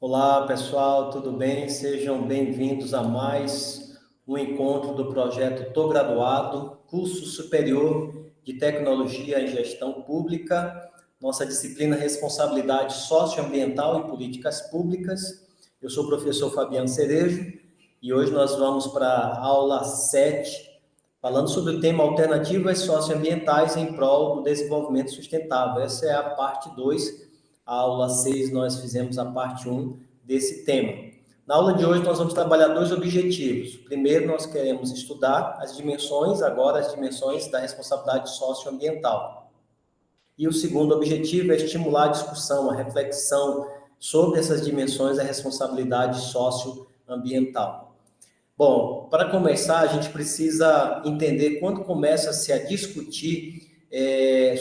Olá, pessoal, tudo bem? Sejam bem-vindos a mais um encontro do projeto Tô Graduado, Curso Superior de Tecnologia em Gestão Pública, nossa disciplina Responsabilidade Socioambiental e Políticas Públicas. Eu sou o professor Fabiano Cerejo e hoje nós vamos para a aula 7, falando sobre o tema Alternativas Socioambientais em prol do desenvolvimento sustentável. Essa é a parte 2. A aula 6, nós fizemos a parte 1 desse tema. Na aula de hoje, nós vamos trabalhar dois objetivos. Primeiro, nós queremos estudar as dimensões da responsabilidade socioambiental. E o segundo objetivo é estimular a discussão, a reflexão sobre essas dimensões da responsabilidade socioambiental. Bom, para começar, a gente precisa entender quando começa-se a discutir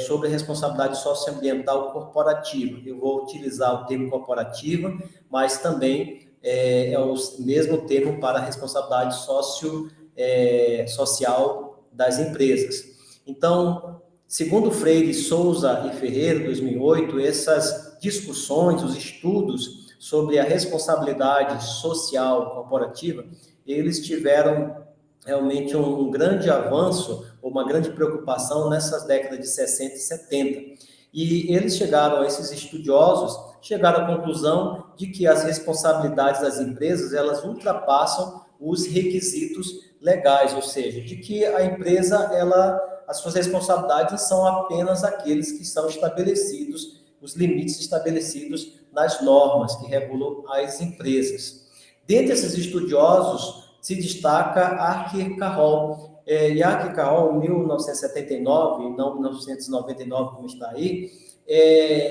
sobre a responsabilidade socioambiental corporativa. Eu vou utilizar o termo corporativa, mas também é o mesmo termo para a responsabilidade social das empresas. Então, segundo Freire, Souza e Ferreira, 2008, essas discussões, os estudos sobre a responsabilidade social corporativa, eles tiveram realmente um grande avanço, uma grande preocupação nessas décadas de 60 e 70. E eles esses estudiosos, chegaram à conclusão de que as responsabilidades das empresas, elas ultrapassam os requisitos legais, ou seja, de que a empresa, as suas responsabilidades são apenas aqueles que são estabelecidos, os limites estabelecidos nas normas que regulam as empresas. Dentre esses estudiosos, se destaca Arthur Carroll. Arthur Carroll, em 1979, e não 1999, como está aí,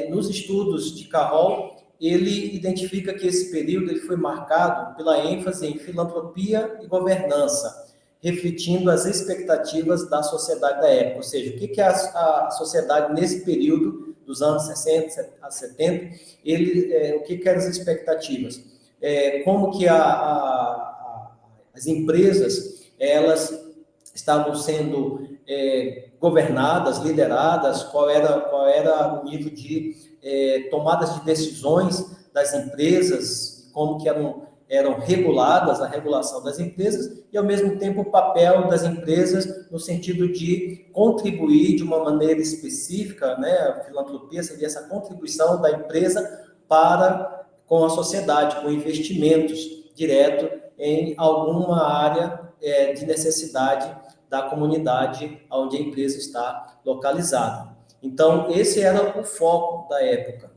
nos estudos de Carroll, ele identifica que esse período ele foi marcado pela ênfase em filantropia e governança, refletindo as expectativas da sociedade da época. Ou seja, o que a sociedade, nesse período, dos anos 60 a 70, o que eram as expectativas? Como que as empresas, elas estavam sendo governadas, lideradas, qual era o nível de tomadas de decisões das empresas, como que eram reguladas, a regulação das empresas, e, ao mesmo tempo, o papel das empresas no sentido de contribuir de uma maneira específica, né? A filantropia seria essa contribuição da empresa com a sociedade, com investimentos direto em alguma área de necessidade da comunidade onde a empresa está localizada. Então, esse era o foco da época.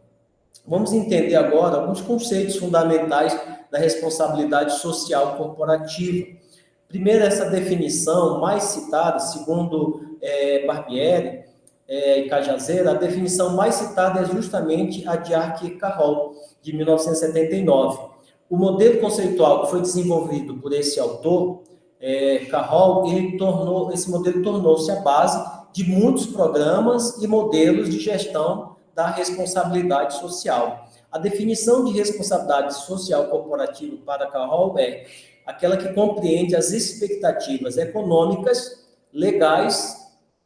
Vamos entender agora alguns conceitos fundamentais da responsabilidade social corporativa. Primeiro, essa definição mais citada, segundo Barbieri e Cajazeiras, a definição mais citada é justamente a de Arthur Carroll, de 1979. O modelo conceitual que foi desenvolvido por esse autor, Carroll, esse modelo tornou-se a base de muitos programas e modelos de gestão da responsabilidade social. A definição de responsabilidade social corporativa para Carroll é aquela que compreende as expectativas econômicas, legais,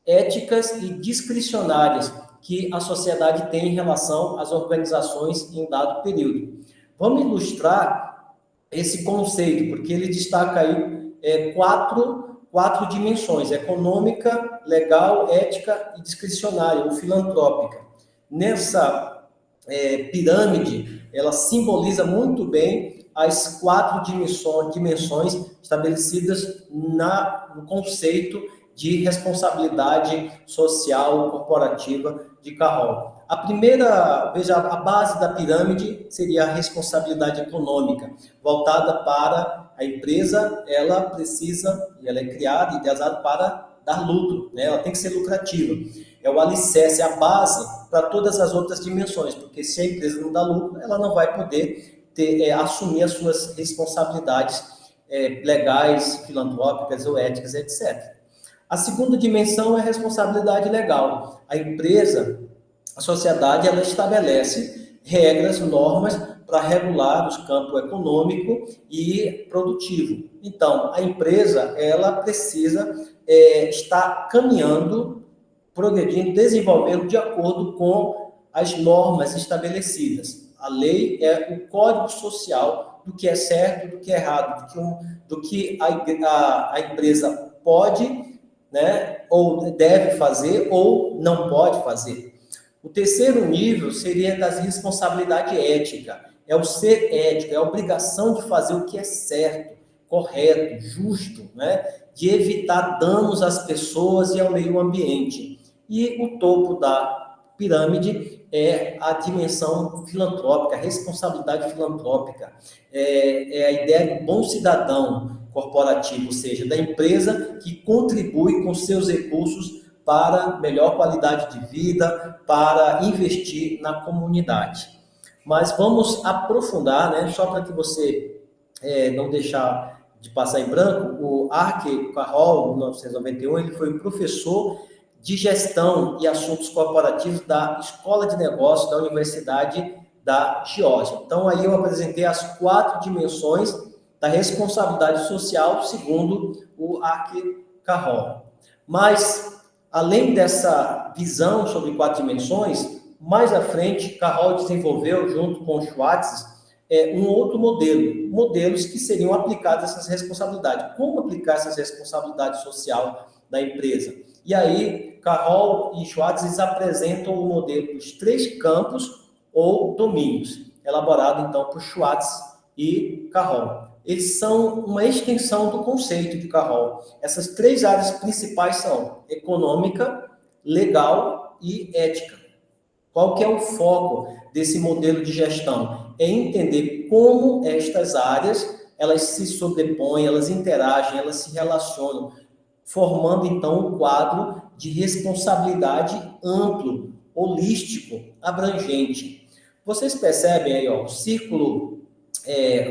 éticas e discricionárias que a sociedade tem em relação às organizações em dado período. Vamos ilustrar esse conceito, porque ele destaca aí quatro dimensões: econômica, legal, ética e discricionária, ou filantrópica. Nessa pirâmide, ela simboliza muito bem as quatro dimensões estabelecidas no conceito de responsabilidade social corporativa de Carroll. A primeira, veja, a base da pirâmide seria a responsabilidade econômica, voltada para a empresa. Ela é criada e idealizada para dar lucro, né? Ela tem que ser lucrativa. É o alicerce, a base para todas as outras dimensões, porque se a empresa não dá lucro, ela não vai poder assumir as suas responsabilidades legais, filantrópicas ou éticas, etc. A segunda dimensão é a responsabilidade legal. A sociedade, ela estabelece regras, normas para regular os campos econômico e produtivo. Então, a empresa, ela precisa estar caminhando, progredindo, desenvolvendo de acordo com as normas estabelecidas. A lei é o código social do que é certo, do que é errado, do que a empresa pode, né, ou deve fazer ou não pode fazer. O terceiro nível seria das responsabilidade ética. É o ser ético, é a obrigação de fazer o que é certo, correto, justo, né? De evitar danos às pessoas e ao meio ambiente. E o topo da pirâmide é a dimensão filantrópica, a responsabilidade filantrópica. É a ideia do bom cidadão corporativo, ou seja, da empresa que contribui com seus recursos para melhor qualidade de vida, para investir na comunidade. Mas vamos aprofundar, né? Só para que você não deixar de passar em branco, o Arthur Carroll, em 1991, ele foi professor de gestão e assuntos corporativos da Escola de Negócios da Universidade da Geórgia. Então, aí eu apresentei as 4 dimensões da responsabilidade social, segundo o Arthur Carroll. Mas, além dessa visão sobre 4 dimensões, mais à frente, Carroll desenvolveu, junto com Schwartz, um outro modelo, modelos que seriam aplicados essas responsabilidades. Como aplicar essas responsabilidades social da empresa? E aí, Carroll e Schwartz eles apresentam o modelo dos 3 campos ou domínios, elaborado então por Schwartz e Carroll. Eles são uma extensão do conceito de Carroll. Essas 3 áreas principais são econômica, legal e ética. Qual que é o foco desse modelo de gestão? É entender como estas áreas, elas se sobrepõem, elas interagem, elas se relacionam, formando, então, um quadro de responsabilidade amplo, holístico, abrangente. Vocês percebem aí, ó, o círculo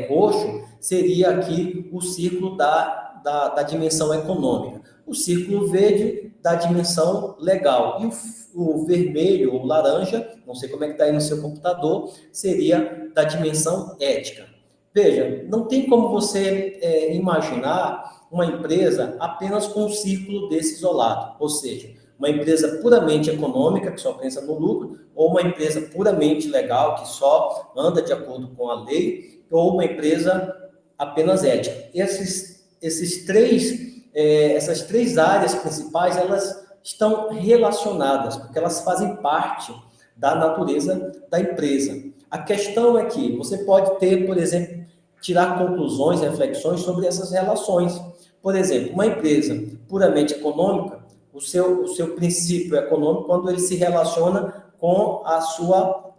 roxo seria aqui o círculo da dimensão econômica. O círculo verde da dimensão legal. E o vermelho ou laranja, não sei como é que está aí no seu computador, seria da dimensão ética. Veja, não tem como você imaginar uma empresa apenas com um círculo desse isolado, ou seja, uma empresa puramente econômica, que só pensa no lucro, ou uma empresa puramente legal, que só anda de acordo com a lei, ou uma empresa apenas ética. Essas 3 áreas principais, elas estão relacionadas, porque elas fazem parte da natureza da empresa. A questão é que você pode ter, por exemplo, tirar conclusões, reflexões sobre essas relações. Por exemplo, uma empresa puramente econômica, o seu princípio econômico, quando ele se relaciona com a sua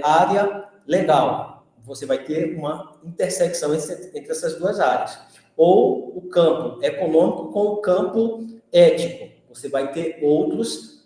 área legal, você vai ter uma intersecção entre essas 2 áreas. Ou o campo econômico com o campo ético. Você vai ter outros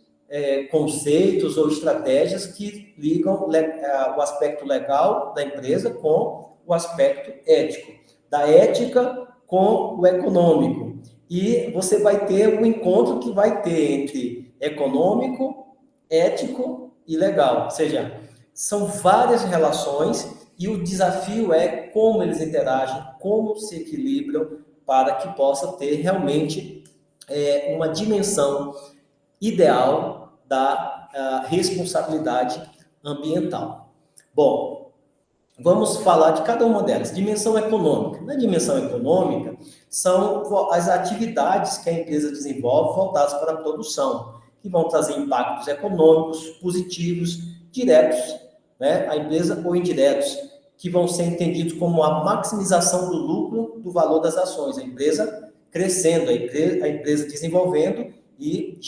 conceitos ou estratégias que ligam o aspecto legal da empresa com o aspecto ético. Da ética com o econômico. E você vai ter um encontro que vai ter entre econômico, ético e legal. Ou seja, são várias relações e o desafio é como eles interagem, como se equilibram para que possa ter realmente uma dimensão ideal da responsabilidade ambiental. Bom, vamos falar de cada uma delas. Dimensão econômica. Na dimensão econômica, são as atividades que a empresa desenvolve voltadas para a produção, que vão trazer impactos econômicos positivos, diretos, né, à empresa ou indiretos, que vão ser entendidos como a maximização do lucro do valor das ações. A empresa crescendo, a empresa desenvolvendo e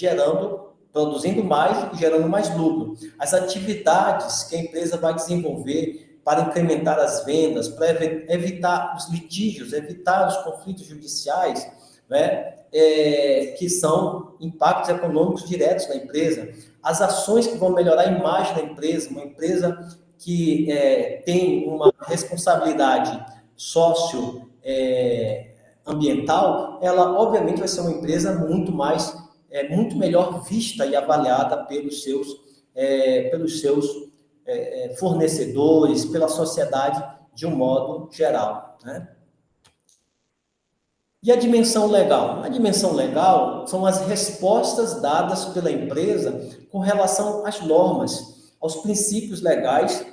produzindo mais e gerando mais lucro. As atividades que a empresa vai desenvolver para incrementar as vendas, para evitar os litígios, evitar os conflitos judiciais, né, que são impactos econômicos diretos na empresa. As ações que vão melhorar a imagem da empresa, uma empresa que tem uma responsabilidade socioambiental, ela obviamente vai ser uma empresa muito melhor vista e avaliada pelos seus fornecedores, pela sociedade de um modo geral, né? E a dimensão legal? A dimensão legal são as respostas dadas pela empresa com relação às normas, aos princípios legais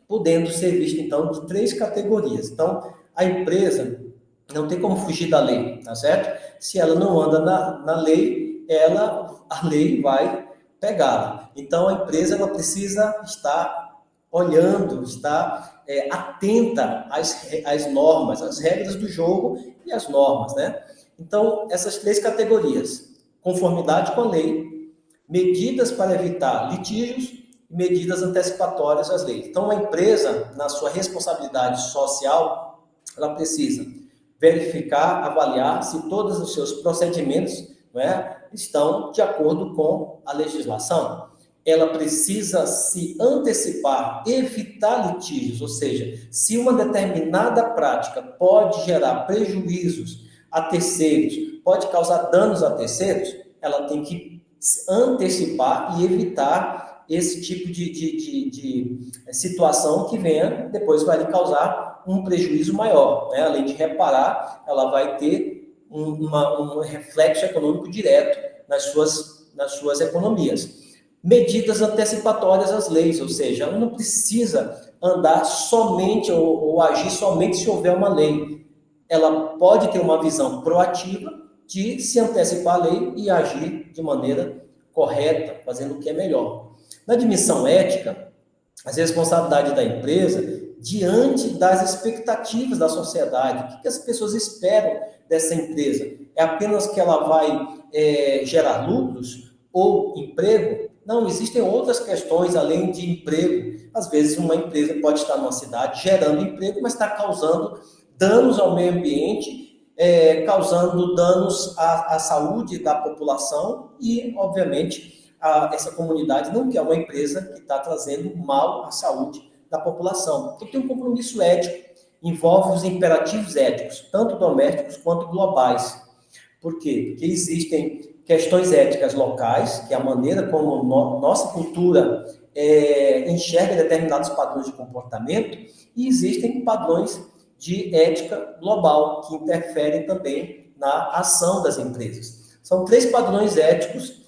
podendo ser vista, então, de 3 categorias. Então, a empresa não tem como fugir da lei, tá certo? Se ela não anda na lei, a lei vai pegá-la. Então, a empresa ela precisa estar olhando, estar atenta às normas, às regras do jogo e às normas, né? Então, essas 3 categorias: conformidade com a lei, medidas para evitar litígios e medidas antecipatórias às leis. Então, a empresa, na sua responsabilidade social, ela precisa verificar, avaliar se todos os seus procedimentos, não é, estão de acordo com a legislação. Ela precisa se antecipar, evitar litígios, ou seja, se uma determinada prática pode gerar prejuízos a terceiros, pode causar danos a terceiros, ela tem que se antecipar e evitar esse tipo de situação que venha, depois vai lhe causar um prejuízo maior, né? Além de reparar, ela vai ter um reflexo econômico direto nas suas economias. Medidas antecipatórias às leis, ou seja, ela não precisa andar somente ou agir somente se houver uma lei. Ela pode ter uma visão proativa de se antecipar à lei e agir de maneira correta, fazendo o que é melhor. Na admissão ética, as responsabilidades da empresa diante das expectativas da sociedade. O que as pessoas esperam dessa empresa? É apenas que ela vai gerar lucros ou emprego? Não, existem outras questões além de emprego. Às vezes uma empresa pode estar numa cidade gerando emprego, mas está causando danos ao meio ambiente, causando danos à saúde da população e, obviamente, essa comunidade não quer uma empresa que está trazendo mal à saúde da população. Então, tem um compromisso ético, envolve os imperativos éticos, tanto domésticos quanto globais. Por quê? Porque existem questões éticas locais, que é a maneira como nossa cultura enxerga determinados padrões de comportamento, e existem padrões de ética global, que interferem também na ação das empresas. São 3 padrões éticos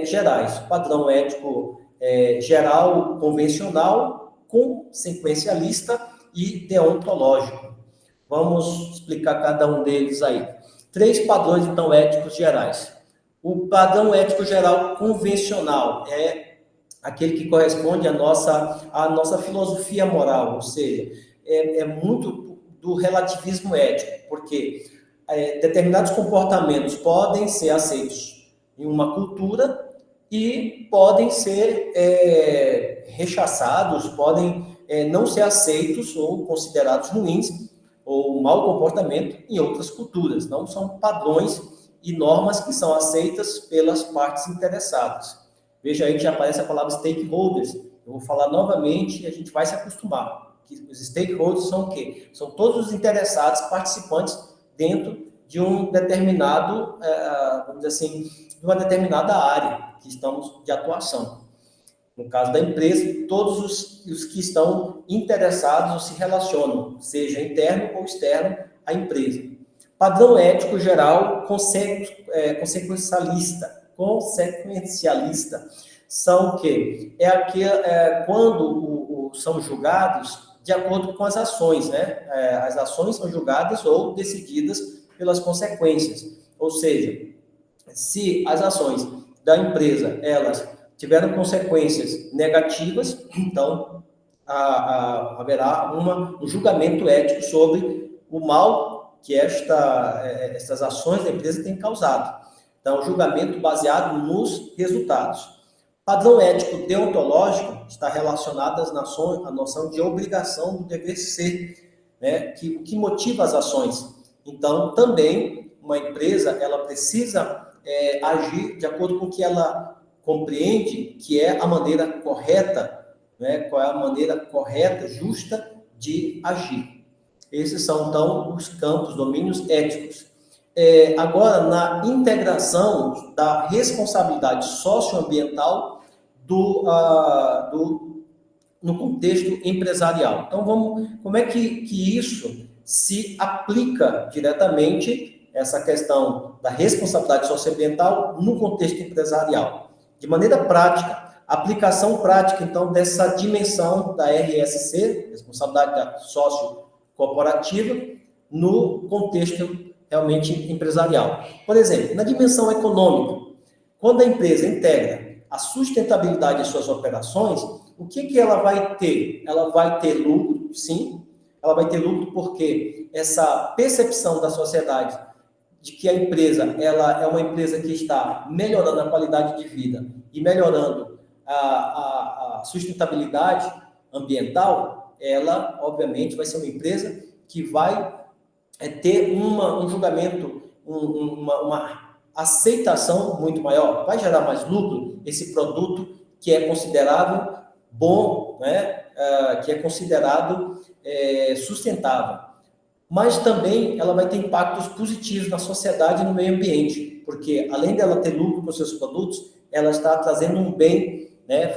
gerais: padrão ético geral, convencional, consequencialista e deontológico. Vamos explicar cada um deles aí. 3 padrões, então, éticos gerais. O padrão ético geral convencional é aquele que corresponde à nossa filosofia moral, ou seja, é muito do relativismo ético, porque determinados comportamentos podem ser aceitos em uma cultura e podem ser rechaçados, podem não ser aceitos ou considerados ruins ou mau comportamento em outras culturas. Não são padrões e normas que são aceitas pelas partes interessadas. Veja aí que já aparece a palavra stakeholders. Eu vou falar novamente e a gente vai se acostumar. Os stakeholders são o quê? São todos os interessados, participantes dentro de um determinado, vamos dizer assim, de uma determinada área que estamos de atuação. No caso da empresa, todos os que estão interessados ou se relacionam, seja interno ou externo à empresa. Padrão ético geral consequencialista são o quê? Quando são julgados de acordo com as ações, né? As ações são julgadas ou decididas pelas consequências. Ou seja, se as ações da empresa, elas tiveram consequências negativas, então haverá um julgamento ético sobre o mal que essas ações da empresa têm causado. Então, julgamento baseado nos resultados. Padrão ético deontológico está relacionado à noção de obrigação do dever ser, né? O que motiva as ações. Então, também, uma empresa, ela precisa agir de acordo com o que ela compreende que é a maneira correta, né? Qual é a maneira correta, justa de agir. Esses são, então, os campos, domínios éticos. Agora, na integração da responsabilidade socioambiental no contexto empresarial. Então, como é que isso se aplica diretamente, essa questão da responsabilidade socioambiental no contexto empresarial? De maneira prática, Aplicação prática, então, dessa dimensão da RSC, responsabilidade sócio-corporativa, no contexto realmente empresarial. Por exemplo, na dimensão econômica, quando a empresa integra a sustentabilidade de suas operações, o que ela vai ter? Ela vai ter lucro, sim, ela vai ter lucro porque essa percepção da sociedade de que a empresa ela é uma empresa que está melhorando a qualidade de vida e melhorando a sustentabilidade ambiental, ela, obviamente, vai ser uma empresa que vai ter um julgamento, uma aceitação muito maior, vai gerar mais lucro esse produto que é considerado bom, né? Que é considerado sustentável. Mas também ela vai ter impactos positivos na sociedade e no meio ambiente, porque além dela ter lucro com seus produtos, ela está trazendo um bem, né?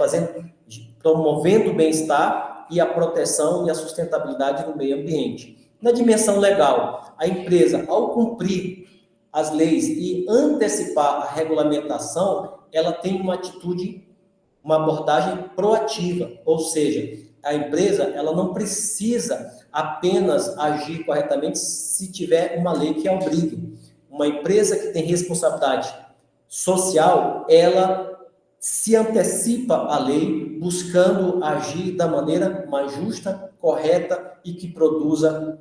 Promovendo o bem-estar e a proteção e a sustentabilidade no meio ambiente. Na dimensão legal, a empresa, ao cumprir as leis e antecipar a regulamentação, ela tem uma atitude, uma abordagem proativa, ou seja, a empresa ela não precisa apenas agir corretamente se tiver uma lei que a obrigue. Uma empresa que tem responsabilidade social, ela se antecipa à lei, buscando agir da maneira mais justa, correta e que produza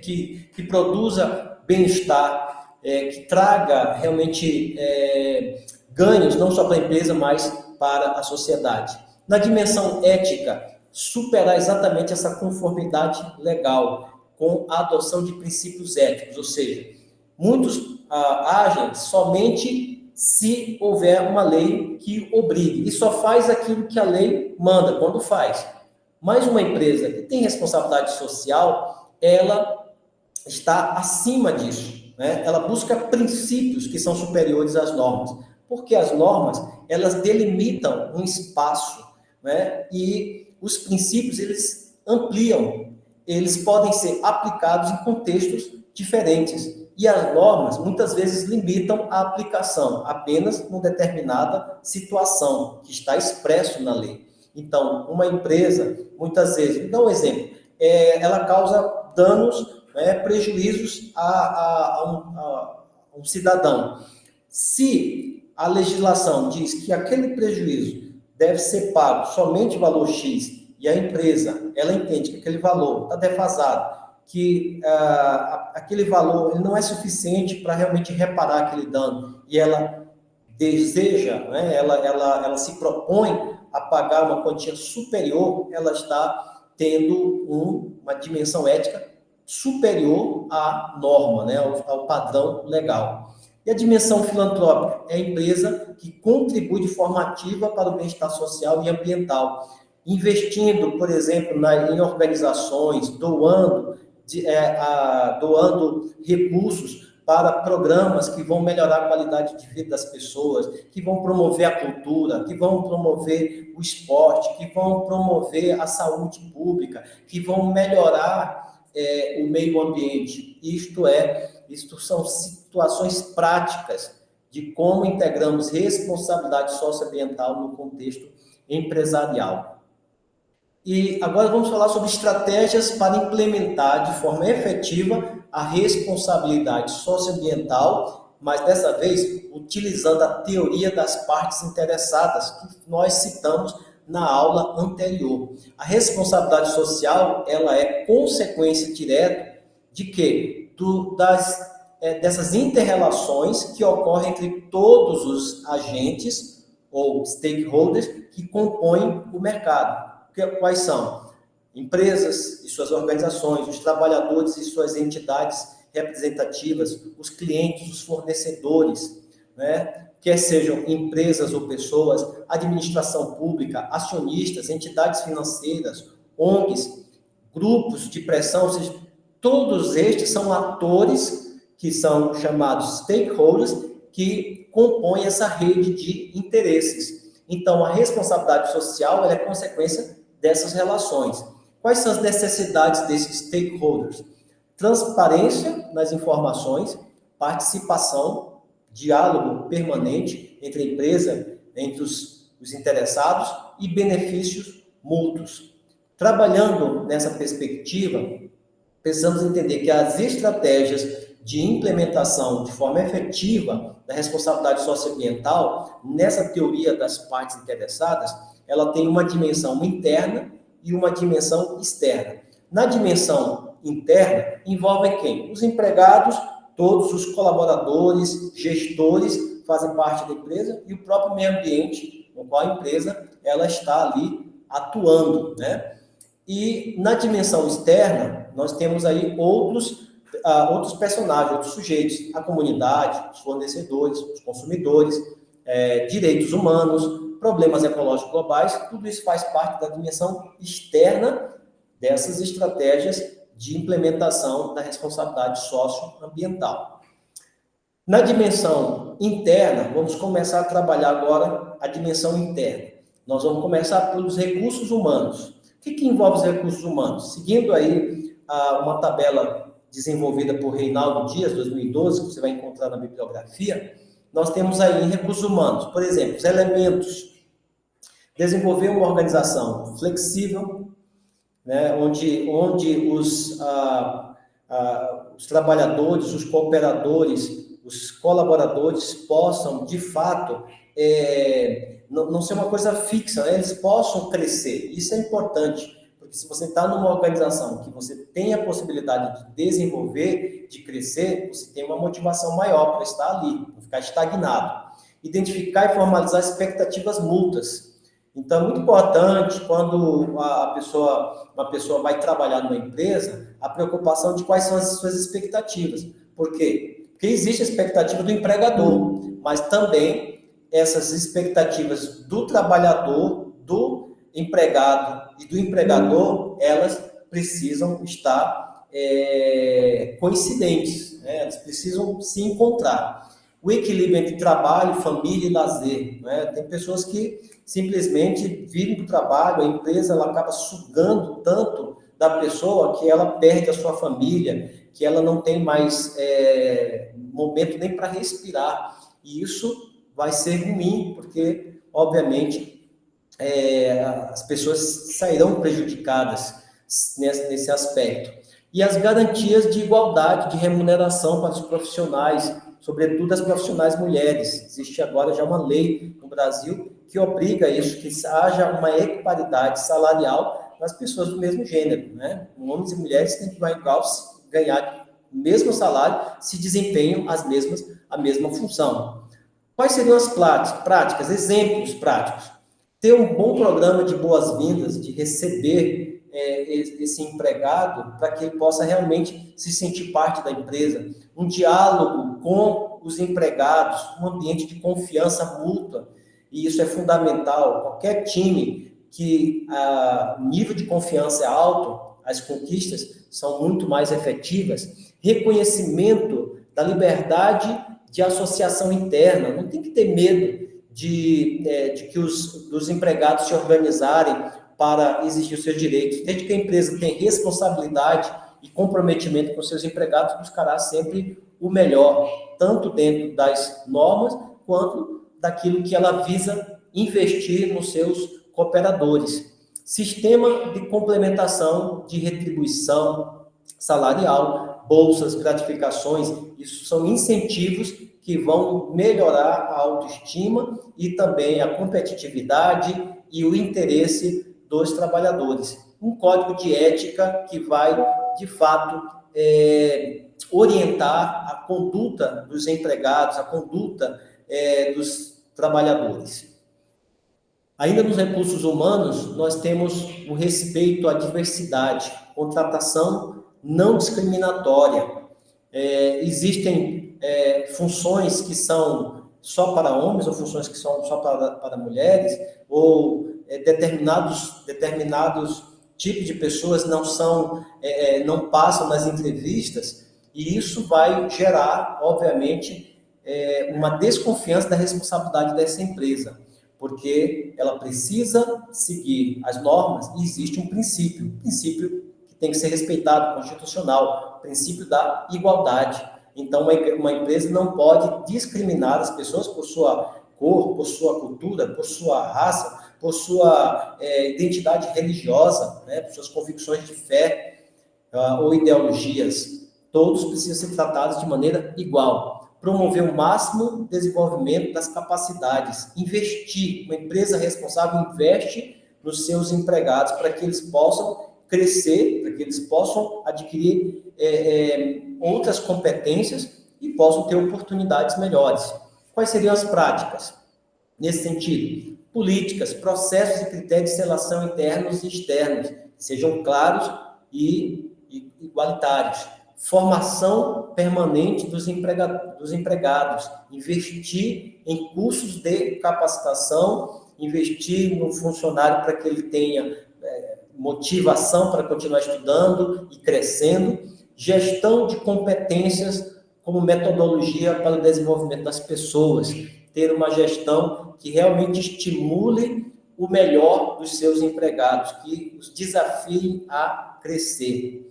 que produza bem-estar, que traga realmente ganhos, não só para a empresa, mas para a sociedade. Na dimensão ética, superar exatamente essa conformidade legal com a adoção de princípios éticos, ou seja, muitos agem somente se houver uma lei que obrigue, e só faz aquilo que a lei manda, quando faz. Mas uma empresa que tem responsabilidade social, ela está acima disso, né? Ela busca princípios que são superiores às normas, porque as normas, elas delimitam um espaço, né? E os princípios, eles ampliam, eles podem ser aplicados em contextos diferentes. E as normas, muitas vezes, limitam a aplicação apenas numa determinada situação, que está expresso na lei. Então, uma empresa, muitas vezes, vou dar um exemplo, ela causa danos, prejuízos a um cidadão. Se a legislação diz que aquele prejuízo deve ser pago somente o valor X, e a empresa, ela entende que aquele valor está defasado, que aquele valor ele não é suficiente para realmente reparar aquele dano, e ela deseja, né, ela se propõe a pagar uma quantia superior, ela está tendo uma dimensão ética superior à norma, né, ao padrão legal. E a dimensão filantrópica é a empresa que contribui de forma ativa para o bem-estar social e ambiental, investindo, por exemplo, em organizações, doando recursos para programas que vão melhorar a qualidade de vida das pessoas, que vão promover a cultura, que vão promover o esporte, que vão promover a saúde pública, que vão melhorar o meio ambiente. Isto são situações práticas de como integramos responsabilidade socioambiental no contexto empresarial. E agora vamos falar sobre estratégias para implementar de forma efetiva a responsabilidade socioambiental, mas dessa vez utilizando a teoria das partes interessadas, que nós citamos na aula anterior. A responsabilidade social, ela é consequência direta de quê? Dessas inter-relações que ocorrem entre todos os agentes ou stakeholders que compõem o mercado. Quais são? Empresas e suas organizações, os trabalhadores e suas entidades representativas, os clientes, os fornecedores, né? Quer sejam empresas ou pessoas, administração pública, acionistas, entidades financeiras, ONGs, grupos de pressão, ou seja, todos estes são atores que são chamados stakeholders, que compõem essa rede de interesses. Então, a responsabilidade social ela é consequência dessas relações. Quais são as necessidades desses stakeholders? Transparência nas informações, participação, diálogo permanente entre a empresa, entre os dos interessados e benefícios mútuos. Trabalhando nessa perspectiva, precisamos entender que as estratégias de implementação de forma efetiva da responsabilidade socioambiental, nessa teoria das partes interessadas, ela tem uma dimensão interna e uma dimensão externa. Na dimensão interna, envolve quem? Os empregados, todos os colaboradores, gestores, fazem parte da empresa e o próprio meio ambiente no qual a empresa ela está ali atuando, né? E na dimensão externa, nós temos aí outros personagens, outros sujeitos, a comunidade, os fornecedores, os consumidores, direitos humanos, problemas ecológicos globais, tudo isso faz parte da dimensão externa dessas estratégias de implementação da responsabilidade socioambiental. Na dimensão interna, vamos começar a trabalhar agora a dimensão interna. Nós vamos começar pelos recursos humanos. O que envolve os recursos humanos? Seguindo aí uma tabela desenvolvida por Reinaldo Dias, 2012, que você vai encontrar na bibliografia, nós temos aí em recursos humanos, por exemplo, os elementos. Desenvolver uma organização flexível, né, onde os trabalhadores, os cooperadores, os colaboradores possam, de fato, não ser uma coisa fixa, né? Eles possam crescer. Isso é importante, porque se você está numa organização que você tem a possibilidade de desenvolver, de crescer, você tem uma motivação maior para estar ali, não ficar estagnado. Identificar e formalizar expectativas mútuas. Então, é muito importante, quando uma pessoa vai trabalhar numa empresa, a preocupação de quais são as suas expectativas. Por quê? Porque existe a expectativa do empregador, mas também essas expectativas do trabalhador, do empregado e do empregador, elas precisam estar coincidentes, né? Elas precisam se encontrar. O equilíbrio entre trabalho, família e lazer, né? Tem pessoas que simplesmente vivem do trabalho, a empresa ela acaba sugando tanto da pessoa que ela perde a sua família, que ela não tem mais momento nem para respirar. E isso vai ser ruim, porque, obviamente, as pessoas sairão prejudicadas nesse aspecto. E as garantias de igualdade de remuneração para os profissionais, sobretudo as profissionais mulheres. Existe agora já uma lei no Brasil que obriga isso, que haja uma equiparidade salarial nas pessoas do mesmo gênero, né? Homens e mulheres têm que ganhar o mesmo salário se desempenham a mesma função. Quais seriam as práticas, exemplos práticos? Ter um bom programa de boas-vindas, de receber esse empregado para que ele possa realmente se sentir parte da empresa. Um diálogo com os empregados, um ambiente de confiança mútua, e isso é fundamental. Qualquer time que o nível de confiança é alto, as conquistas são muito mais efetivas. Reconhecimento da liberdade de associação interna. Não tem que ter medo de que os empregados se organizarem para exigir os seus direitos. Desde que a empresa tem responsabilidade e comprometimento com seus empregados, buscará sempre o melhor, tanto dentro das normas, quanto daquilo que ela visa investir nos seus cooperadores. Sistema de complementação de retribuição salarial, bolsas, gratificações, isso são incentivos que vão melhorar a autoestima e também a competitividade e o interesse dos trabalhadores. Um código de ética que vai, de fato, orientar a conduta dos empregados, a conduta dos trabalhadores. Ainda nos recursos humanos, nós temos o respeito à diversidade, contratação não discriminatória. Existem funções que são só para homens ou funções que são só para mulheres, ou determinados tipos de pessoas não passam nas entrevistas, e isso vai gerar, obviamente, uma desconfiança da responsabilidade dessa empresa, porque ela precisa seguir as normas e existe um princípio que tem que ser respeitado, constitucional, o princípio da igualdade. Então, uma empresa não pode discriminar as pessoas por sua cor, por sua cultura, por sua raça, por sua identidade religiosa, né, por suas convicções de fé ou ideologias. Todos precisam ser tratados de maneira igual. Promover o máximo desenvolvimento das capacidades. Investir. Uma empresa responsável investe nos seus empregados para que eles possam crescer, para que eles possam adquirir outras competências e possam ter oportunidades melhores. Quais seriam as práticas? Nesse sentido, políticas, processos e critérios de seleção internos e externos, que sejam claros e igualitários. Formação permanente dos empregados, investir em cursos de capacitação, investir no funcionário para que ele tenha motivação para continuar estudando e crescendo, gestão de competências como metodologia para o desenvolvimento das pessoas, ter uma gestão que realmente estimule o melhor dos seus empregados, que os desafie a crescer.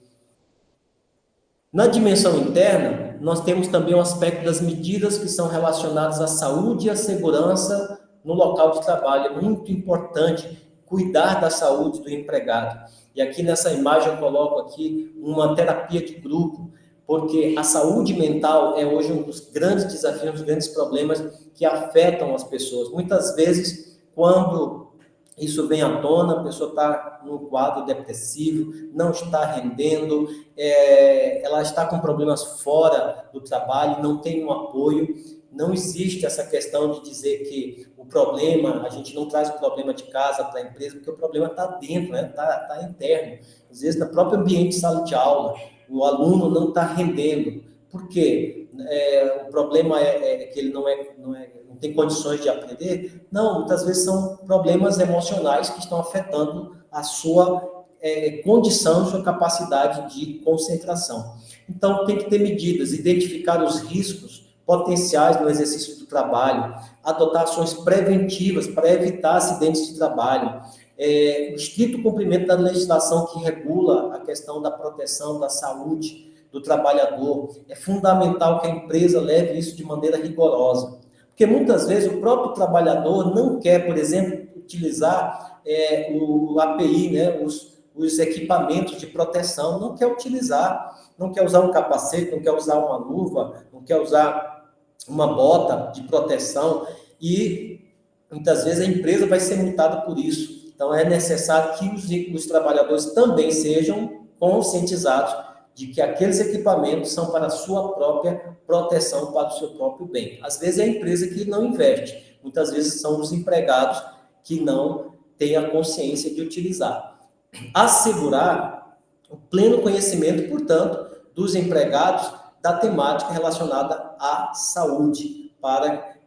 Na dimensão interna, nós temos também o aspecto das medidas que são relacionadas à saúde e à segurança no local de trabalho. É muito importante cuidar da saúde do empregado. E aqui nessa imagem eu coloco aqui uma terapia de grupo, porque a saúde mental é hoje um dos grandes desafios, um dos grandes problemas que afetam as pessoas. Muitas vezes, quando isso vem à tona, a pessoa está num quadro depressivo, não está rendendo, ela está com problemas fora do trabalho, não tem um apoio. Não existe essa questão de dizer que o problema, a gente não traz o problema de casa para a empresa, porque o problema está dentro, né? Tá interno. Às vezes, no próprio ambiente de sala de aula, o aluno não está rendendo. Por quê? O problema é que ele não tem condições de aprender? Não, muitas vezes são problemas emocionais que estão afetando a sua condição, sua capacidade de concentração. Então, tem que ter medidas, identificar os riscos potenciais no exercício do trabalho, adotar ações preventivas para evitar acidentes de trabalho, o estrito cumprimento da legislação que regula a questão da proteção da saúde do trabalhador. É fundamental que a empresa leve isso de maneira rigorosa, porque muitas vezes o próprio trabalhador não quer, por exemplo, utilizar o API, né, os equipamentos de proteção, não quer utilizar, não quer usar um capacete, não quer usar uma luva, não quer usar uma bota de proteção, e muitas vezes a empresa vai ser multada por isso. Então, é necessário que os trabalhadores também sejam conscientizados de que aqueles equipamentos são para a sua própria proteção, para o seu próprio bem. Às vezes é a empresa que não investe, muitas vezes são os empregados que não têm a consciência de utilizar. Assegurar o pleno conhecimento, portanto, dos empregados da temática relacionada à saúde,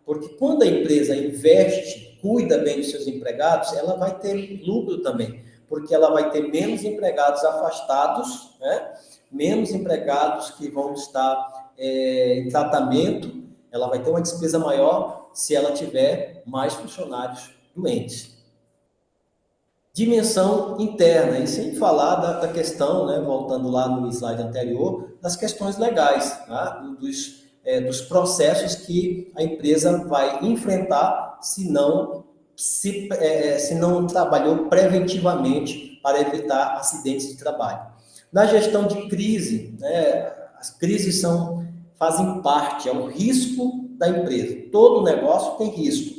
porque quando a empresa investe, cuida bem dos seus empregados, ela vai ter lucro também, porque ela vai ter menos empregados afastados, né? Menos empregados que vão estar em tratamento, ela vai ter uma despesa maior se ela tiver mais funcionários doentes. Dimensão interna, e sem falar da questão, né, voltando lá no slide anterior, das questões legais, tá? dos processos que a empresa vai enfrentar se não trabalhou preventivamente para evitar acidentes de trabalho. Na gestão de crise, né, as crises fazem parte, é um risco da empresa. Todo negócio tem risco.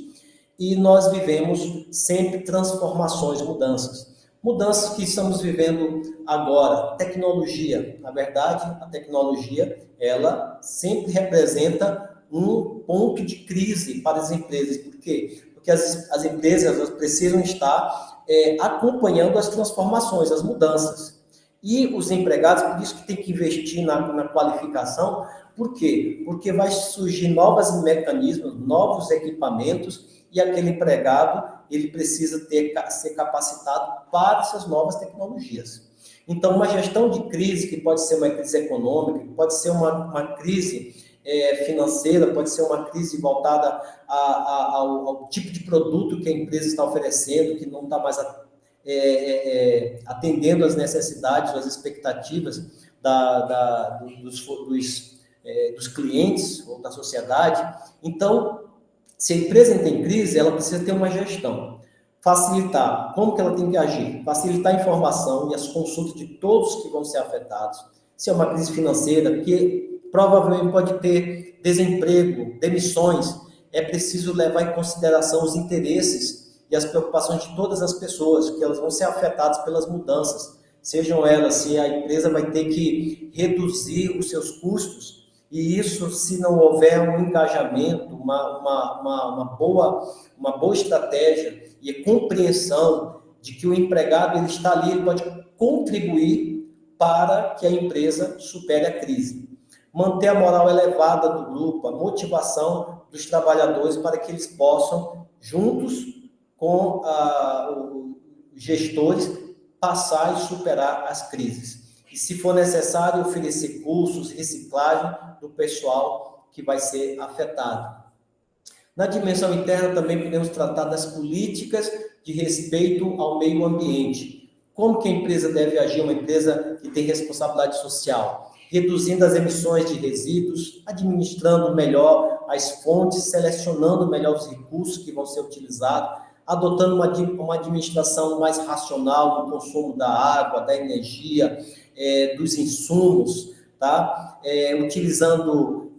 E nós vivemos sempre transformações, mudanças. Mudanças que estamos vivendo agora. Tecnologia. Na verdade, a tecnologia, ela sempre representa um ponto de crise para as empresas. Por quê? Porque as empresas elas precisam estar acompanhando as transformações, as mudanças. E os empregados, por isso que tem que investir na qualificação. Por quê? Porque vai surgir novos mecanismos, novos equipamentos, e aquele empregado, ele precisa ser capacitado para essas novas tecnologias. Então, uma gestão de crise, que pode ser uma crise econômica, que pode ser uma crise financeira, pode ser uma crise voltada ao tipo de produto que a empresa está oferecendo, que não está mais atendendo às necessidades, às expectativas dos clientes ou da sociedade. Então, Se a empresa entra em crise, ela precisa ter uma gestão. Facilitar. Como que ela tem que agir? Facilitar a informação e as consultas de todos que vão ser afetados. Se é uma crise financeira, que provavelmente pode ter desemprego, demissões, é preciso levar em consideração os interesses e as preocupações de todas as pessoas, que elas vão ser afetadas pelas mudanças. Sejam elas, se a empresa vai ter que reduzir os seus custos, e isso, se não houver um engajamento, uma boa estratégia e a compreensão de que o empregado ele está ali, ele pode contribuir para que a empresa supere a crise. Manter a moral elevada do grupo, a motivação dos trabalhadores para que eles possam, juntos com os gestores, passar e superar as crises. E, se for necessário, oferecer cursos, reciclagem do pessoal que vai ser afetado. Na dimensão interna, também podemos tratar das políticas de respeito ao meio ambiente. Como que a empresa deve agir, uma empresa que tem responsabilidade social? Reduzindo as emissões de resíduos, administrando melhor as fontes, selecionando melhor os recursos que vão ser utilizados, adotando uma administração mais racional no consumo da água, da energia, dos insumos, tá? Utilizando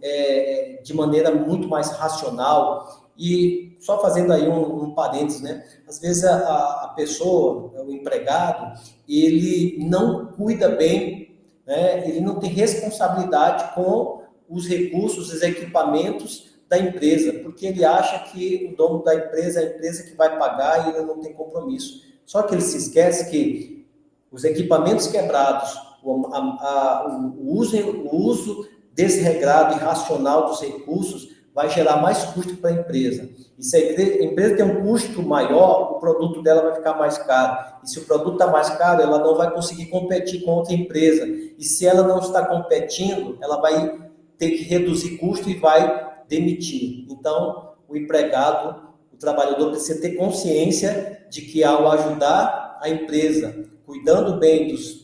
de maneira muito mais racional. E só fazendo aí um parênteses, né? Às vezes a pessoa, o empregado, ele não cuida bem, né? Ele não tem responsabilidade com os recursos, os equipamentos da empresa, porque ele acha que o dono da empresa é a empresa que vai pagar e ele não tem compromisso. Só que ele se esquece que os equipamentos quebrados, o uso desregrado e irracional dos recursos vai gerar mais custo para a empresa. E se a empresa tem um custo maior, o produto dela vai ficar mais caro. E se o produto está mais caro, ela não vai conseguir competir com outra empresa. E se ela não está competindo, ela vai ter que reduzir custo e vai demitir. Então, o empregado, o trabalhador precisa ter consciência de que, ao ajudar a empresa, cuidando bem dos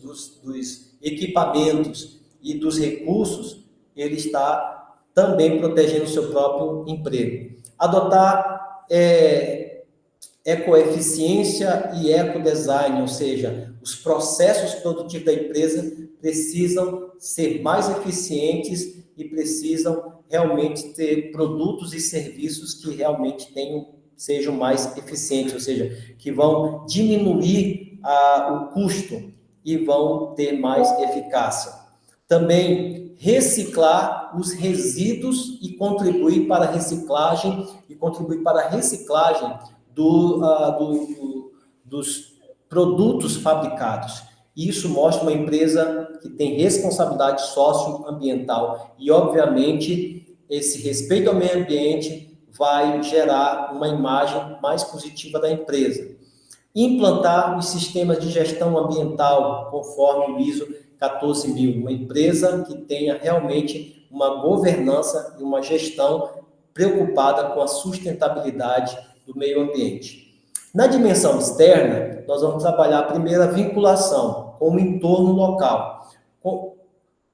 equipamentos e dos recursos, ele está também protegendo o seu próprio emprego. Adotar ecoeficiência e ecodesign, ou seja, os processos produtivos da empresa precisam ser mais eficientes e precisam realmente ter produtos e serviços que realmente sejam mais eficientes, ou seja, que vão diminuir o custo e vão ter mais eficácia. Também reciclar os resíduos e contribuir para a reciclagem dos produtos fabricados. Isso mostra uma empresa que tem responsabilidade socioambiental e, obviamente, esse respeito ao meio ambiente vai gerar uma imagem mais positiva da empresa. Implantar os sistemas de gestão ambiental conforme o ISO 14000, uma empresa que tenha realmente uma governança e uma gestão preocupada com a sustentabilidade do meio ambiente. Na dimensão externa, nós vamos trabalhar a primeira vinculação com o entorno local.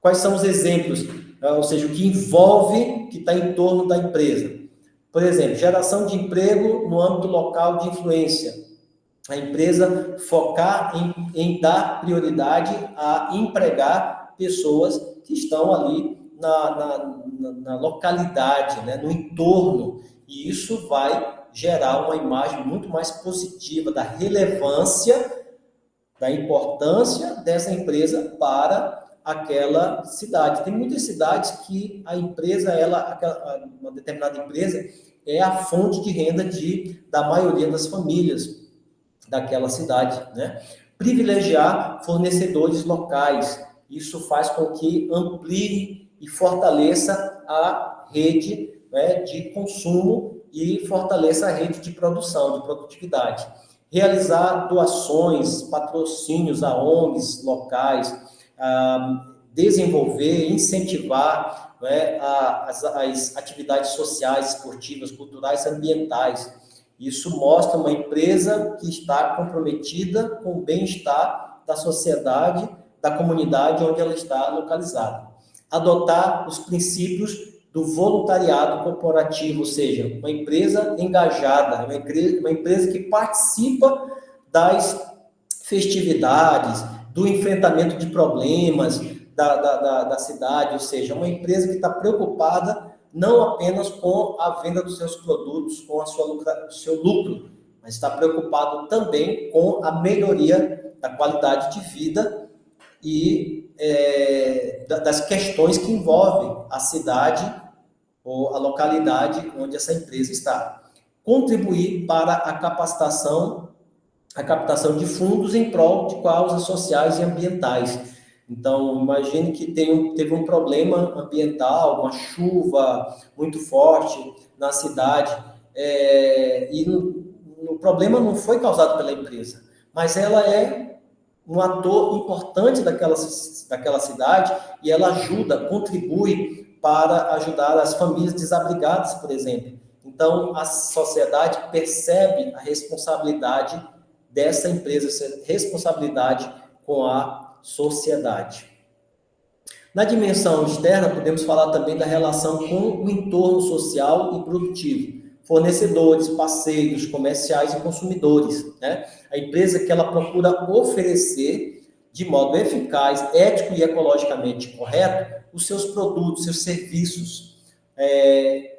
Quais são os exemplos? Ou seja, o que envolve, que está em torno da empresa. Por exemplo, geração de emprego no âmbito local de influência. A empresa focar em dar prioridade a empregar pessoas que estão ali na localidade, né, no entorno. E isso vai gerar uma imagem muito mais positiva da relevância, da importância dessa empresa para aquela cidade. Tem muitas cidades que a empresa, uma determinada empresa, é a fonte de renda da maioria das famílias daquela cidade, né? Privilegiar fornecedores locais. Isso faz com que amplie e fortaleça a rede, né, de consumo e fortaleça a rede de produção, de produtividade. Realizar doações, patrocínios a ONGs locais, desenvolver, incentivar, né, as atividades sociais, esportivas, culturais, ambientais. Isso mostra uma empresa que está comprometida com o bem-estar da sociedade, da comunidade onde ela está localizada. Adotar os princípios do voluntariado corporativo, ou seja, uma empresa engajada, uma empresa que participa das festividades, do enfrentamento de problemas da cidade, ou seja, uma empresa que está preocupada não apenas com a venda dos seus produtos, com o seu lucro, mas está preocupado também com a melhoria da qualidade de vida e das questões que envolvem a cidade ou a localidade onde essa empresa está. Contribuir para a captação de fundos em prol de causas sociais e ambientais. Então, imagine que teve um problema ambiental, uma chuva muito forte na cidade, e o problema não foi causado pela empresa, mas ela é um ator importante daquela cidade e ela contribui para ajudar as famílias desabrigadas, por exemplo. Então, a sociedade percebe a responsabilidade dessa empresa, essa responsabilidade com a sociedade. Na dimensão externa, podemos falar também da relação com o entorno social e produtivo, fornecedores, parceiros, comerciais e consumidores, né? A empresa que ela procura oferecer de modo eficaz, ético e ecologicamente correto os seus produtos, seus serviços.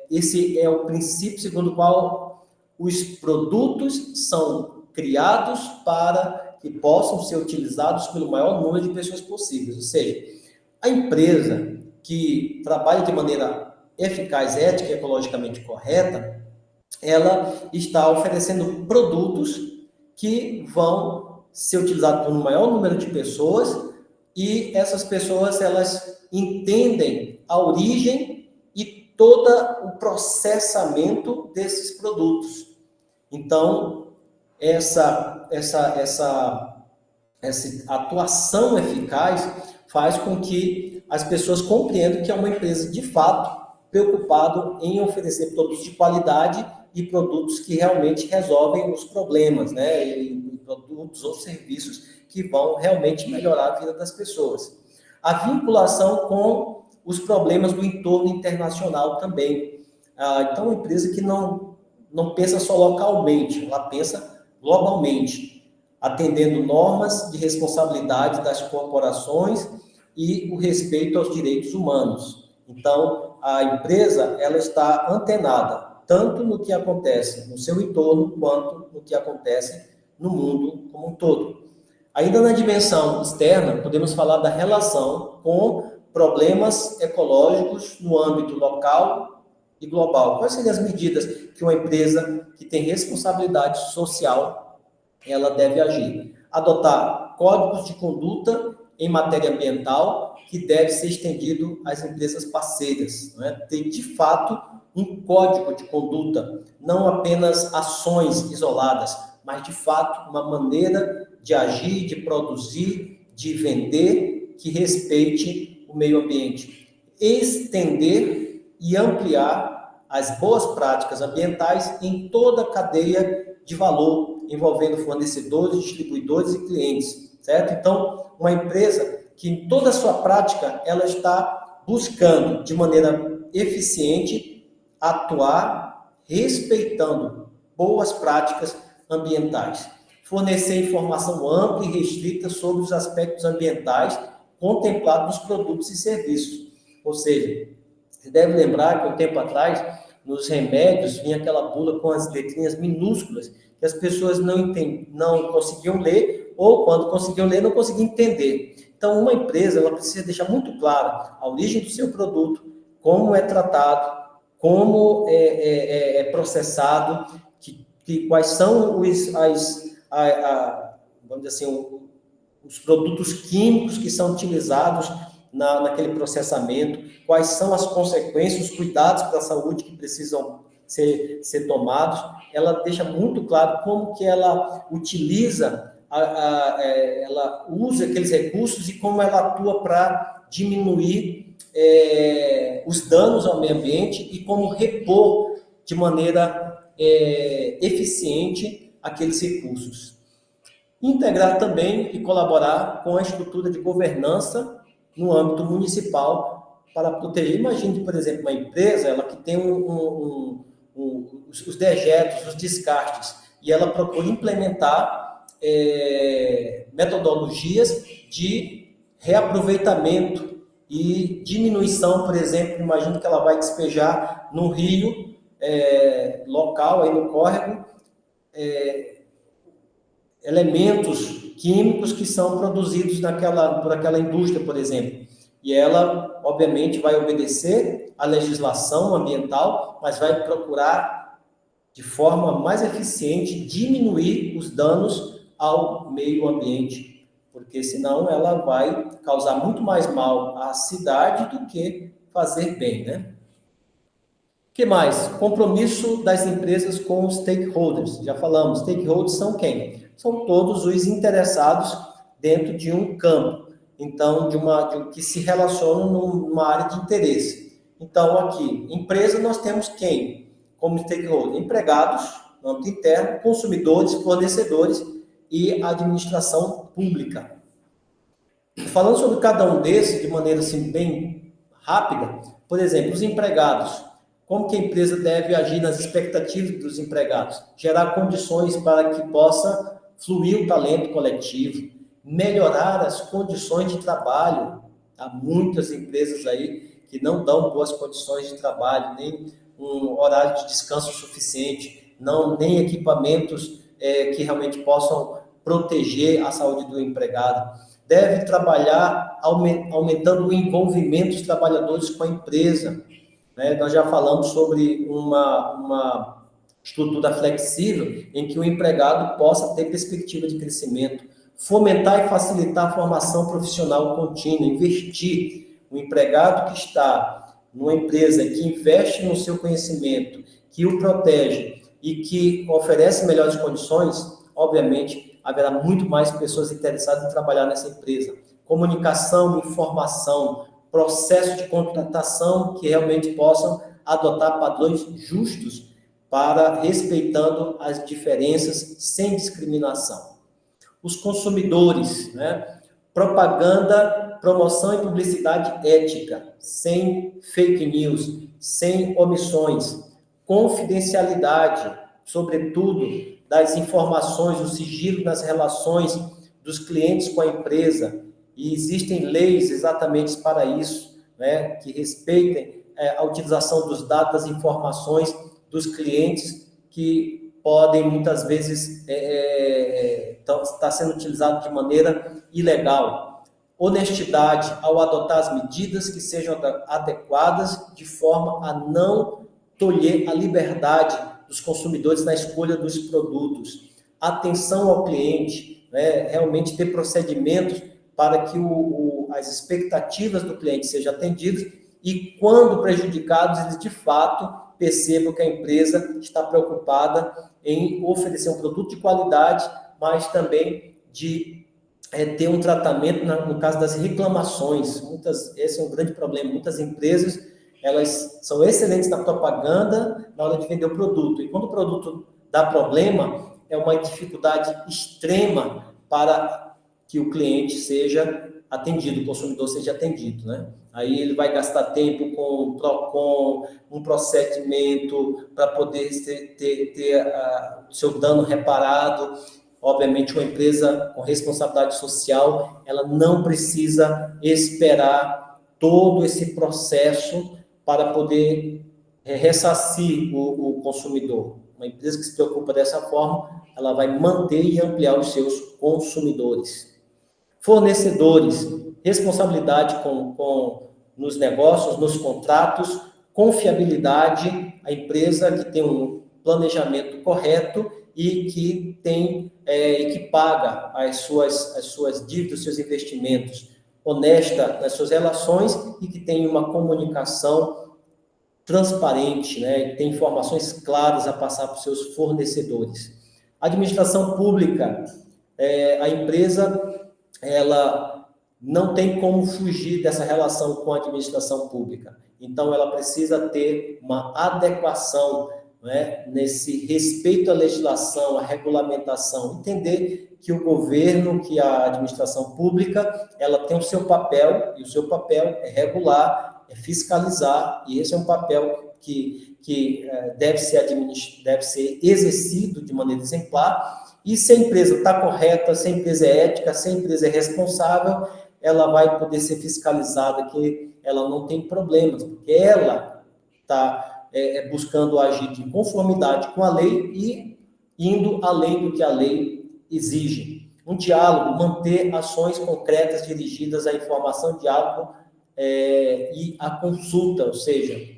Esse é o princípio segundo o qual os produtos são criados para que possam ser utilizados pelo maior número de pessoas possíveis. Ou seja, a empresa que trabalha de maneira eficaz, ética e ecologicamente correta, ela está oferecendo produtos que vão ser utilizados por um maior número de pessoas e essas pessoas, elas entendem a origem e todo o processamento desses produtos. Então, essa atuação eficaz faz com que as pessoas compreendam que é uma empresa, de fato, preocupada em oferecer produtos de qualidade e produtos que realmente resolvem os problemas, né? E produtos ou serviços que vão realmente melhorar a vida das pessoas. A vinculação com os problemas do entorno internacional também. Então, uma empresa que não pensa só localmente, ela pensa globalmente, atendendo normas de responsabilidade das corporações e o respeito aos direitos humanos. Então, a empresa, ela está antenada tanto no que acontece no seu entorno, quanto no que acontece no mundo como um todo. Ainda na dimensão externa, podemos falar da relação com problemas ecológicos no âmbito local e global. Quais seriam as medidas que uma empresa que tem responsabilidade social, ela deve agir? Adotar códigos de conduta em matéria ambiental que deve ser estendido às empresas parceiras, não é? Ter, de fato, um código de conduta, não apenas ações isoladas, mas, de fato, uma maneira de agir, de produzir, de vender, que respeite o meio ambiente. Estender e ampliar as boas práticas ambientais em toda a cadeia de valor, envolvendo fornecedores, distribuidores e clientes, certo? Então, uma empresa que em toda a sua prática, ela está buscando, de maneira eficiente, atuar respeitando boas práticas ambientais. Fornecer informação ampla e restrita sobre os aspectos ambientais contemplados nos produtos e serviços. Ou seja, você deve lembrar que um tempo atrás, nos remédios, vinha aquela bula com as letrinhas minúsculas que as pessoas não conseguiam ler, ou quando conseguiam ler, não conseguiam entender. Então, uma empresa, ela precisa deixar muito claro a origem do seu produto, como é tratado, como é processado, quais são vamos dizer assim, os produtos químicos que são utilizados naquele processamento, quais são as consequências, os cuidados para a saúde que precisam ser tomados. Ela deixa muito claro como que ela utiliza, ela usa aqueles recursos e como ela atua para diminuir os danos ao meio ambiente e como repor de maneira eficiente aqueles recursos. Integrar também e colaborar com a estrutura de governança no âmbito municipal para proteger. Imagine, por exemplo, uma empresa ela que tem os dejetos, os descartes, e ela procura implementar metodologias de reaproveitamento e diminuição, por exemplo, imagine que ela vai despejar no rio local, aí no córrego, elementos químicos que são produzidos por aquela indústria, por exemplo. E ela, obviamente, vai obedecer à legislação ambiental, mas vai procurar, de forma mais eficiente, diminuir os danos ao meio ambiente, porque senão ela vai causar muito mais mal à cidade do que fazer bem, né? O que mais? Compromisso das empresas com os stakeholders. Já falamos, stakeholders são quem? São todos os interessados dentro de um campo, então, que se relacionam numa área de interesse. Então, aqui, empresa, nós temos quem? Como stakeholder? Empregados, no âmbito interno, consumidores, fornecedores e administração pública. Falando sobre cada um desses, de maneira assim, bem rápida, por exemplo, os empregados. Como que a empresa deve agir nas expectativas dos empregados? Gerar condições para que possa fluir o talento coletivo, melhorar as condições de trabalho. Há muitas empresas aí que não dão boas condições de trabalho, nem um horário de descanso suficiente, nem equipamentos que realmente possam proteger a saúde do empregado. Deve trabalhar aumentando o envolvimento dos trabalhadores com a empresa. Nós já falamos sobre uma estrutura flexível em que o empregado possa ter perspectiva de crescimento, fomentar e facilitar a formação profissional contínua, investir. O empregado que está numa empresa que investe no seu conhecimento, que o protege e que oferece melhores condições, obviamente, haverá muito mais pessoas interessadas em trabalhar nessa empresa. Comunicação, informação, processo de contratação que realmente possam adotar padrões justos para respeitando as diferenças sem discriminação. Os consumidores, propaganda, promoção e publicidade ética, sem fake news, sem omissões, confidencialidade, sobretudo das informações, o sigilo nas relações dos clientes com a empresa. E existem leis exatamente para isso, que respeitem a utilização dos dados, das informações dos clientes, que podem, muitas vezes, estar sendo utilizado de maneira ilegal. Honestidade ao adotar as medidas que sejam adequadas, de forma a não tolher a liberdade dos consumidores na escolha dos produtos. Atenção ao cliente, realmente ter procedimentos para que as expectativas do cliente sejam atendidas e, quando prejudicados, eles de fato percebam que a empresa está preocupada em oferecer um produto de qualidade, mas também de ter um tratamento no caso das reclamações. Esse é um grande problema. Muitas empresas, elas são excelentes na propaganda na hora de vender o produto. E quando o produto dá problema, é uma dificuldade extrema para que o cliente seja atendido, o consumidor seja atendido, Aí ele vai gastar tempo com o PROCON, um procedimento para poder ter o seu dano reparado. Obviamente, uma empresa com responsabilidade social, ela não precisa esperar todo esse processo para poder ressarcir o consumidor. Uma empresa que se preocupa dessa forma, ela vai manter e ampliar os seus consumidores. Fornecedores, responsabilidade nos negócios, nos contratos, confiabilidade, a empresa que tem um planejamento correto e que que paga as suas dívidas, os seus investimentos, honesta nas suas relações e que tem uma comunicação transparente, que tem informações claras a passar para os seus fornecedores. Administração pública, a empresa ela não tem como fugir dessa relação com a administração pública. Então, ela precisa ter uma adequação, nesse respeito à legislação, à regulamentação, entender que o governo, que a administração pública, ela tem o seu papel, e o seu papel é regular é fiscalizar, e esse é um papel que deve ser exercido de maneira exemplar, e se a empresa está correta, se a empresa é ética, se a empresa é responsável, ela vai poder ser fiscalizada, que ela não tem problemas, porque ela está buscando agir de conformidade com a lei e indo além do que a lei exige. Um diálogo, manter ações concretas dirigidas à informação, diálogo e à consulta, ou seja,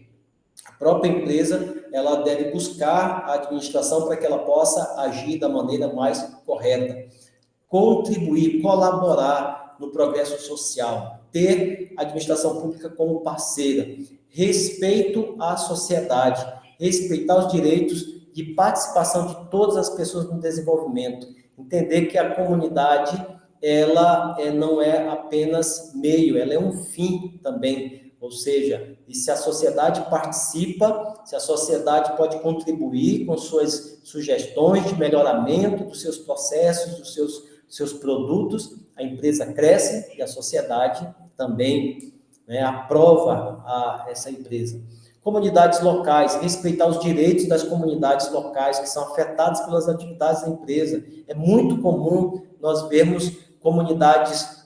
a própria empresa ela deve buscar a administração para que ela possa agir da maneira mais correta. Contribuir, colaborar no progresso social, ter a administração pública como parceira, respeito à sociedade, respeitar os direitos de participação de todas as pessoas no desenvolvimento, entender que a comunidade ela não é apenas meio, ela é um fim também, ou seja, e se a sociedade participa, se a sociedade pode contribuir com suas sugestões de melhoramento dos seus processos, dos seus produtos, a empresa cresce e a sociedade também aprova essa empresa. Comunidades locais, respeitar os direitos das comunidades locais que são afetadas pelas atividades da empresa. É muito comum nós vermos comunidades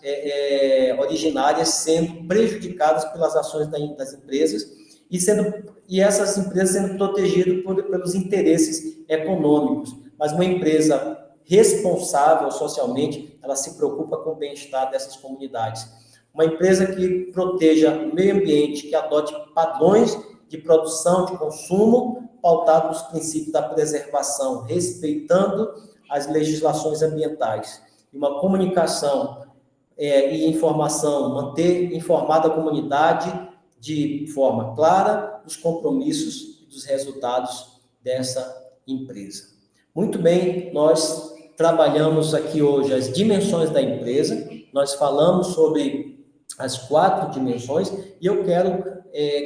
originárias sendo prejudicadas pelas ações das empresas e essas empresas sendo protegidas pelos interesses econômicos. Mas uma empresa responsável socialmente, ela se preocupa com o bem-estar dessas comunidades. Uma empresa que proteja o meio ambiente, que adote padrões de produção, de consumo, pautado nos princípios da preservação, respeitando as legislações ambientais. E uma comunicação e informação, manter informada a comunidade de forma clara dos compromissos e dos resultados dessa empresa. Muito bem, nós trabalhamos aqui hoje as dimensões da empresa, nós falamos sobre as 4 dimensões e eu quero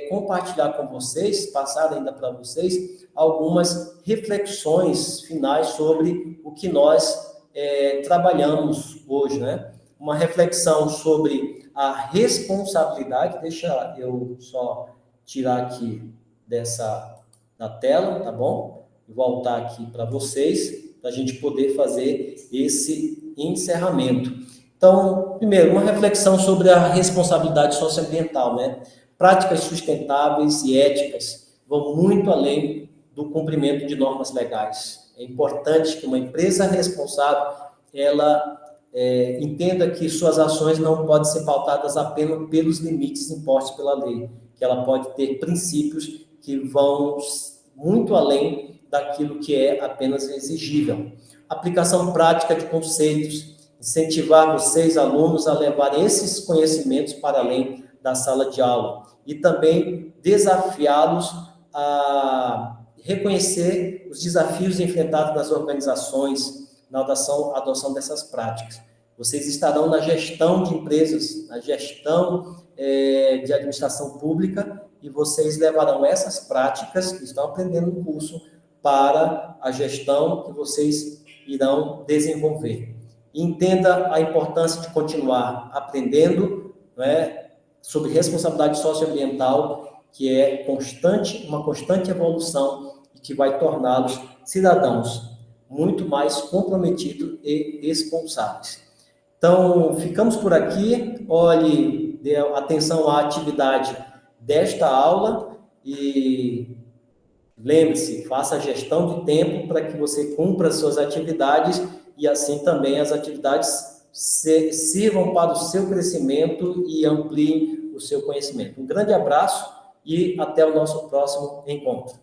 compartilhar com vocês, passar ainda para vocês, algumas reflexões finais sobre o que nós trabalhamos hoje, né? Uma reflexão sobre a responsabilidade, deixa eu só tirar aqui da tela, tá bom? Voltar aqui para vocês, para a gente poder fazer esse encerramento. Então, primeiro, uma reflexão sobre a responsabilidade socioambiental, né? Práticas sustentáveis e éticas vão muito além do cumprimento de normas legais. É importante que uma empresa responsável, ela entenda que suas ações não podem ser pautadas apenas pelos limites impostos pela lei, que ela pode ter princípios que vão muito além daquilo que é apenas exigível. Aplicação prática de conceitos, incentivar vocês, alunos, a levarem esses conhecimentos para além da sala de aula e também desafiá-los a reconhecer os desafios enfrentados nas organizações, na adoção dessas práticas. Vocês estarão na gestão de empresas, na gestão de administração pública e vocês levarão essas práticas que estão aprendendo no curso para a gestão que vocês irão desenvolver. Entenda a importância de continuar aprendendo, sobre responsabilidade socioambiental, que é uma constante evolução e que vai torná-los cidadãos muito mais comprometidos e responsáveis. Então, ficamos por aqui. Olhe, dê atenção à atividade desta aula e lembre-se, faça a gestão de tempo para que você cumpra as suas atividades e assim também as atividades sirvam para o seu crescimento e ampliem o seu conhecimento. Um grande abraço e até o nosso próximo encontro.